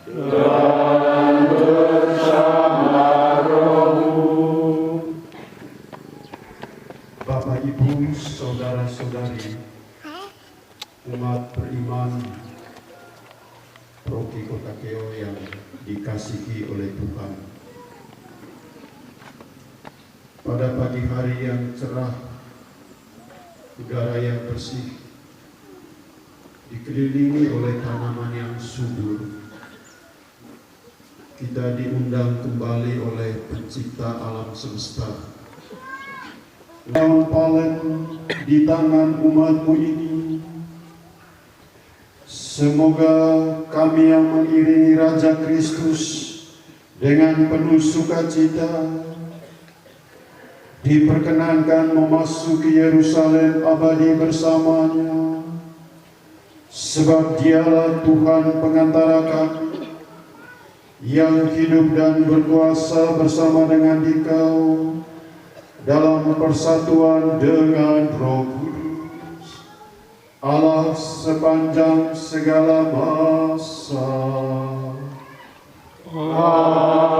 dan bersama rohmu. Bapak, Ibu, saudara-saudari, umat beriman Proki Kota Keo yang dikasihi oleh Tuhan. Pada pagi hari yang cerah, udara yang bersih, dikelilingi oleh tanaman yang subur, kita diundang kembali oleh Pencipta alam semesta. Daun palen di tangan umatmu ini, semoga kami yang mengiringi Raja Kristus dengan penuh sukacita diperkenankan memasuki Yerusalem abadi bersamanya, sebab Dialah Tuhan pengantara kami yang hidup dan berkuasa bersama dengan Dikau dalam persatuan dengan Roh Kudus, Allah sepanjang segala masa. Amin.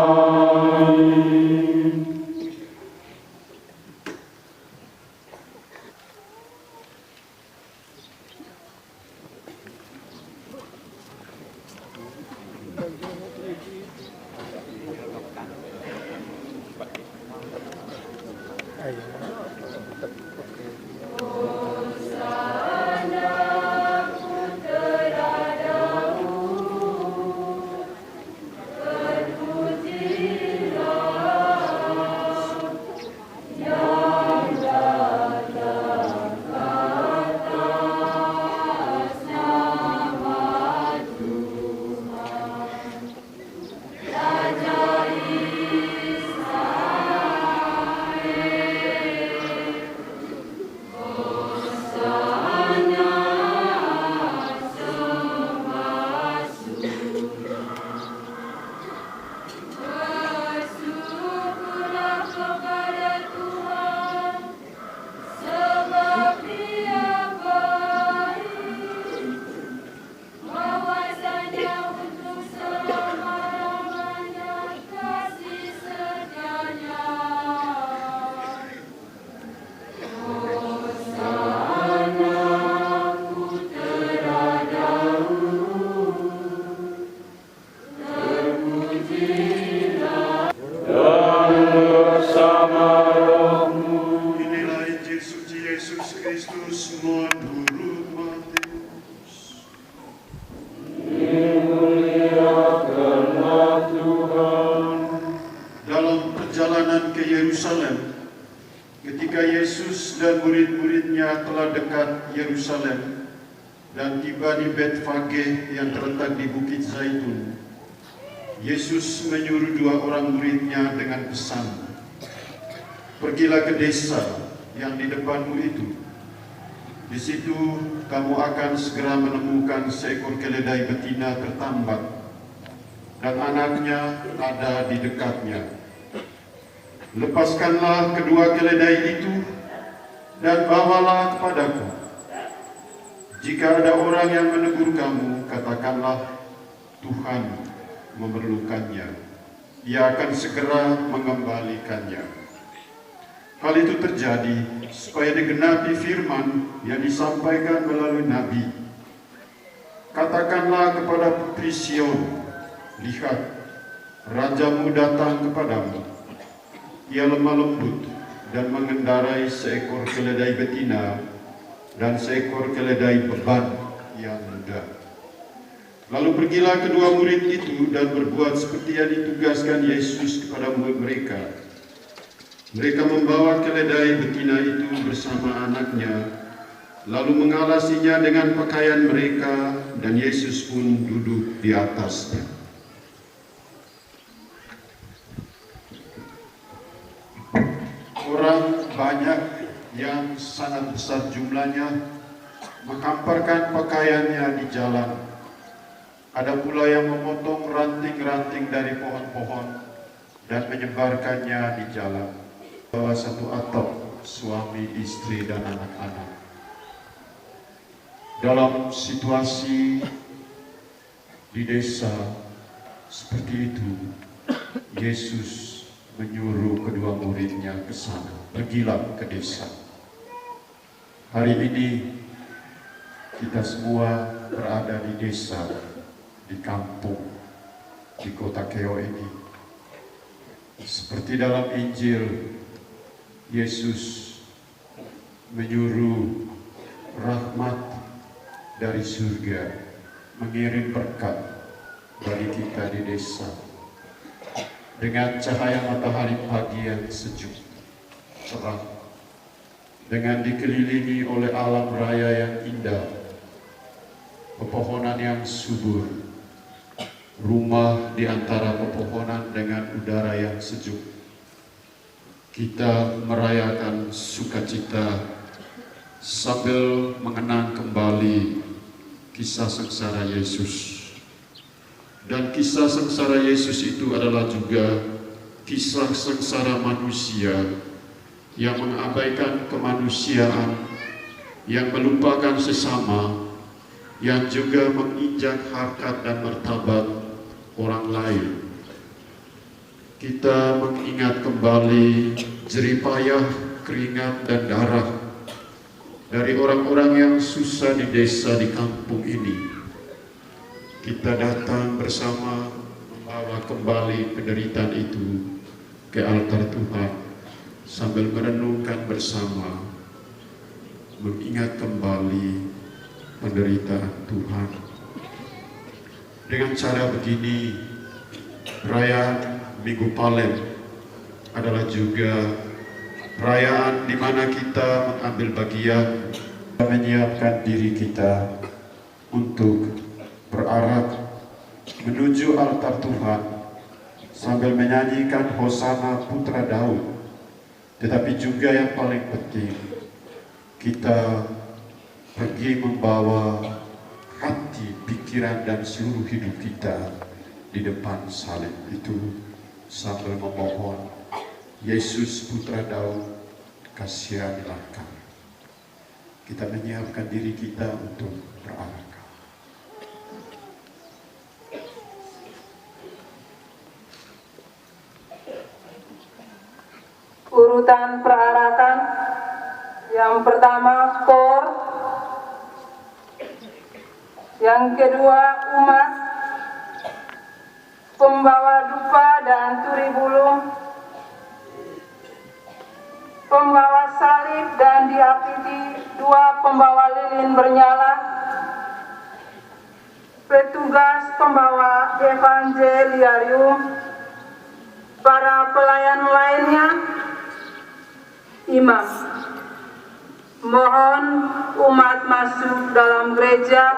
Ketika Yesus dan murid-muridnya telah dekat Yerusalem dan tiba di Betfage yang terletak di Bukit Zaitun, Yesus menyuruh 2 orang muridnya dengan pesan, "Pergilah ke desa yang di depanmu itu. Di situ kamu akan segera menemukan seekor keledai betina tertambat dan anaknya ada di dekatnya. Lepaskanlah kedua keledai itu dan bawalah kepadaku. Jika ada orang yang menegur kamu, katakanlah, Tuhan memerlukannya. Ia akan segera mengembalikannya." Hal itu terjadi supaya digenapi firman yang disampaikan melalui Nabi. "Katakanlah kepada putri Sion, lihat, rajamu datang kepadamu. Ia lemah lembut dan mengendarai seekor keledai betina dan seekor keledai beban yang muda." Lalu pergilah kedua murid itu dan berbuat seperti yang ditugaskan Yesus kepada mereka. Mereka membawa keledai betina itu bersama anaknya, lalu mengalasinya dengan pakaian mereka, dan Yesus pun duduk di atasnya. Orang banyak yang sangat besar jumlahnya menghamparkan pakaiannya di jalan. Ada pula yang memotong ranting-ranting dari pohon-pohon dan menyebarkannya di jalan. Bawah satu atap, suami, istri, dan anak-anak. Dalam situasi di desa seperti itu, Yesus menyuruh kedua muridnya ke sana, pergilah ke desa. Hari ini kita semua berada di desa, di kampung, di kota Keo ini. Seperti dalam Injil, Yesus menyuruh rahmat dari surga, mengirim berkat bagi kita di desa. Dengan cahaya matahari pagi yang sejuk, cerah, dengan dikelilingi oleh alam raya yang indah, pepohonan yang subur, rumah di antara pepohonan dengan udara yang sejuk. Kita merayakan sukacita sambil mengenang kembali kisah sengsara Yesus. Dan kisah sengsara Yesus itu adalah juga kisah sengsara manusia yang mengabaikan kemanusiaan, yang melupakan sesama, yang juga menginjak harkat dan martabat orang lain. Kita mengingat kembali jeripayah, keringat dan darah dari orang-orang yang susah di desa, di kampung ini. Kita datang bersama membawa kembali penderitaan itu ke altar Tuhan sambil merenungkan bersama, mengingat kembali penderitaan Tuhan. Dengan cara begini, perayaan Minggu Palem adalah juga perayaan di mana kita mengambil bagian, menyiapkan diri kita untuk berarak menuju altar Tuhan sambil menyanyikan Hosana Putra Daud. Tetapi juga yang paling penting, kita pergi membawa hati, pikiran dan seluruh hidup kita di depan salib itu sambil memohon, Yesus Putra Daud, kasihanilah kami. Kita menyiapkan diri kita untuk berarak. Urutan perarakan yang pertama KOR, yang kedua umat, pembawa dupa dan turi bulung, pembawa salib dan diapiti dua pembawa lilin bernyala, petugas pembawa evangeliarium, para pelayan lainnya, imam. Mohon umat masuk dalam gereja.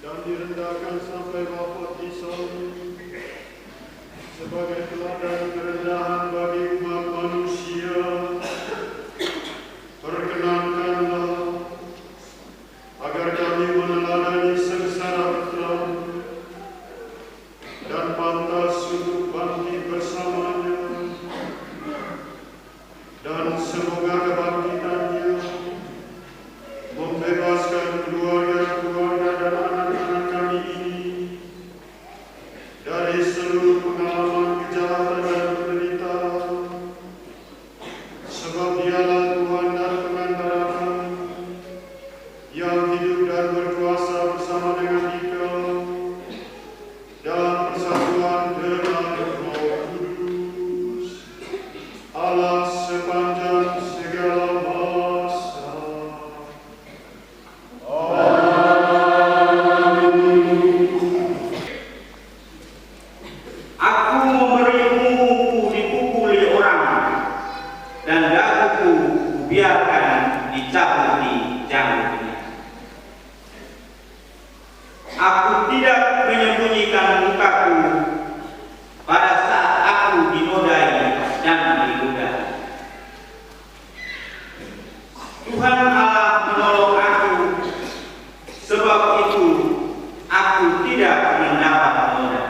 dan direndahkan sampai baptisan sebagai teladan kerendahan bagi umat manusia. Perkenankanlah agar kami meneladani sengsara Putra dan pantas untuk bangkit bersamanya, dan semoga kebangkitannya membebaskan keluarga-keluarga dan anak-anak kami ini dari seluruh pengalaman kejahatan dan penderitaan, sebab Dialah Tuhan dan Pengantara kami yang hidup dan berkuasa bersama dengan Dikau dalam persatuan dengan Roh Kudus, Allah sepanjang segala masa. Aku memberimu dipukuli orang, dan daguku biarkan dicabut di janggutnya. Aku tidak menyembunyikan mukaku pada saat aku dinodai dan digoda. Tuhan Allah menolong aku, sebab itu aku tidak mendapat noda.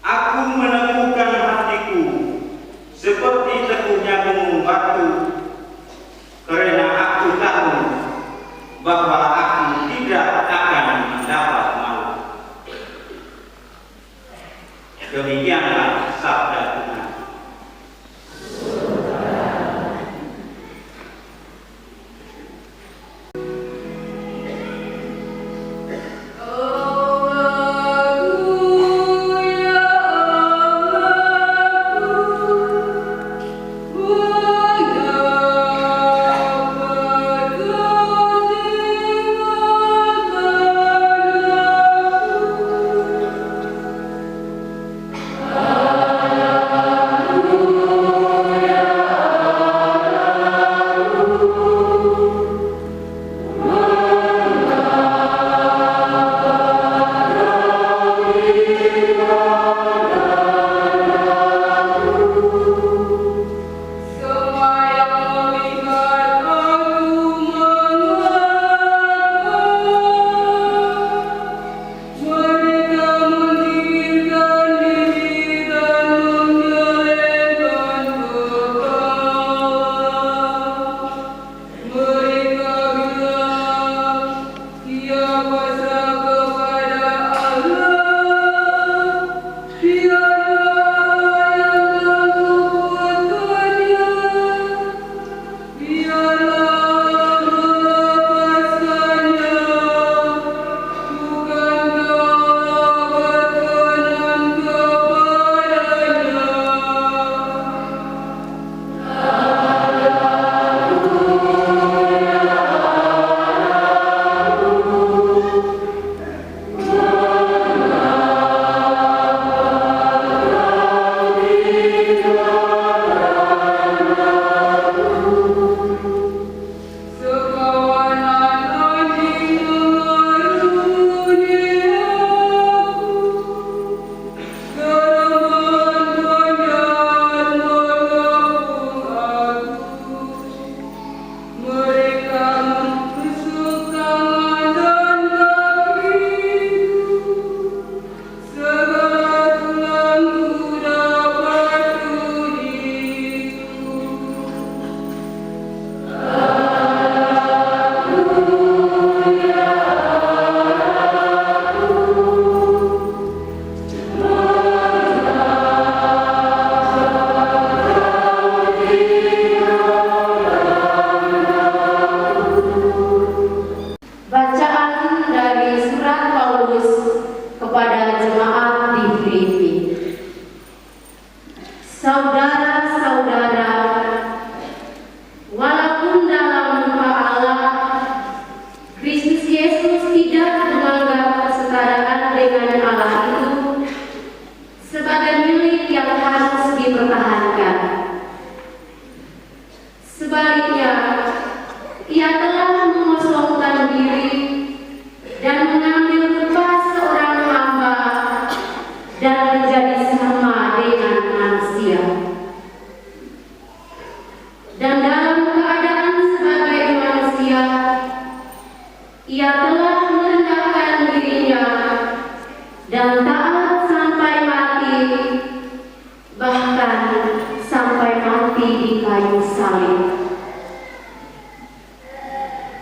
Aku meneguhkan hatiku seperti teguhnya gunung batu, karena aku tahu bahwa aku tidak akan mendapat Ia telah merendahkan dirinya dan taat sampai mati, bahkan sampai mati di kayu salib.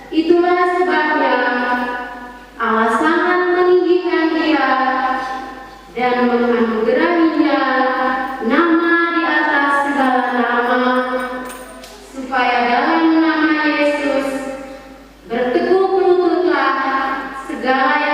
Itulah sebabnya Allah sangat meninggikan Dia dan menganugerahinya nama di atas segala nama, supaya dalam nama Yesus bertekuk lututlah segala